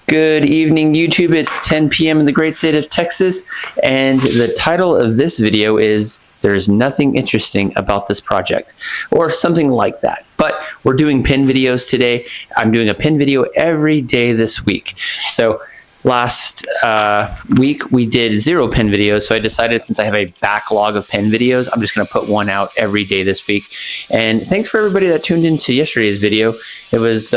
Good evening, YouTube. It's 10 p.m. in the great state of Texas, and the title of this video is "There's Nothing Interesting About This Project," or something like that. But we're doing pin videos today. I'm doing a pin video every day this week. So last week we did 0 pin videos, so I decided since I have a backlog of pin videos, I'm just going to put one out every day this week. And thanks for everybody that tuned into yesterday's video. It was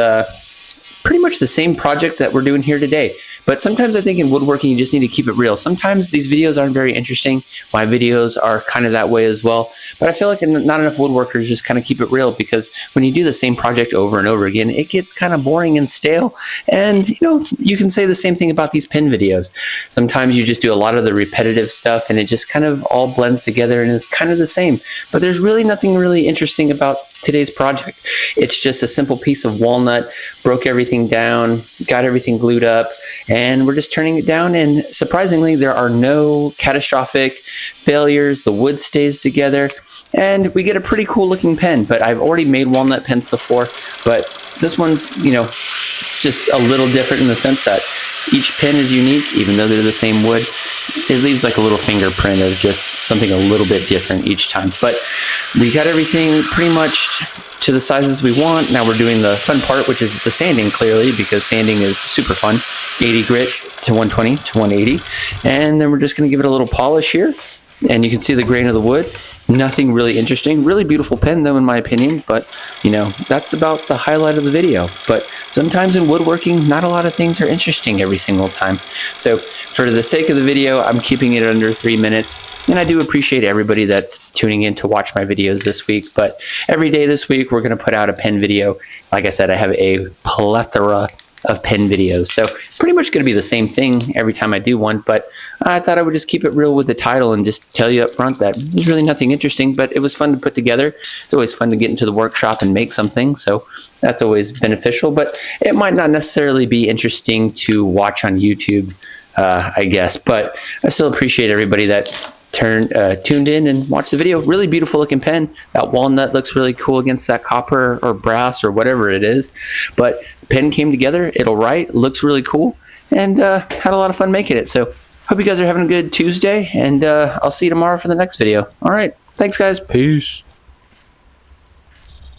pretty much the same project that we're doing here today. But sometimes I think in woodworking, you just need to keep it real. Sometimes these videos aren't very interesting. My videos are kind of that way as well. But I feel like not enough woodworkers just kind of keep it real, because when you do the same project over and over again, it gets kind of boring and stale. And, you know, you can say the same thing about these pin videos. Sometimes you just do a lot of the repetitive stuff and it just kind of all blends together and is kind of the same. But there's really nothing really interesting about today's project. It's just a simple piece of walnut, broke everything down, got everything glued up, and we're just turning it down. And surprisingly, there are no catastrophic failures. The wood stays together and we get a pretty cool looking pen. But I've already made walnut pens before, but this one's, you know, just a little different in the sense that each pin is unique. Even though they're the same wood, it leaves like a little fingerprint of just something a little bit different each time. But we got everything pretty much to the sizes we want. Now we're doing the fun part, which is the sanding, clearly, because sanding is super fun. 80 grit to 120 to 180. And then we're just going to give it a little polish here. And you can see the grain of the wood. Nothing really interesting. Really beautiful pen, though, in my opinion. But, you know, that's about the highlight of the video. But sometimes in woodworking, not a lot of things are interesting every single time. So for the sake of the video, I'm keeping it under 3 minutes. And I do appreciate everybody that's tuning in to watch my videos this week. But every day this week, we're going to put out a pen video. Like I said, I have a plethora of pen videos. So pretty much going to be the same thing every time I do one, but I thought I would just keep it real with the title and just tell you up front that there's really nothing interesting, but it was fun to put together. It's always fun to get into the workshop and make something, so that's always beneficial, but it might not necessarily be interesting to watch on YouTube, I guess, but I still appreciate everybody that tuned in and watched the video. Really beautiful looking pen. That walnut looks really cool against that copper or brass or whatever it is, but the pen came together. It'll write, looks really cool, and had a lot of fun making it. So hope you guys are having a good Tuesday, and I'll see you tomorrow for the next video. All right, thanks guys. Peace.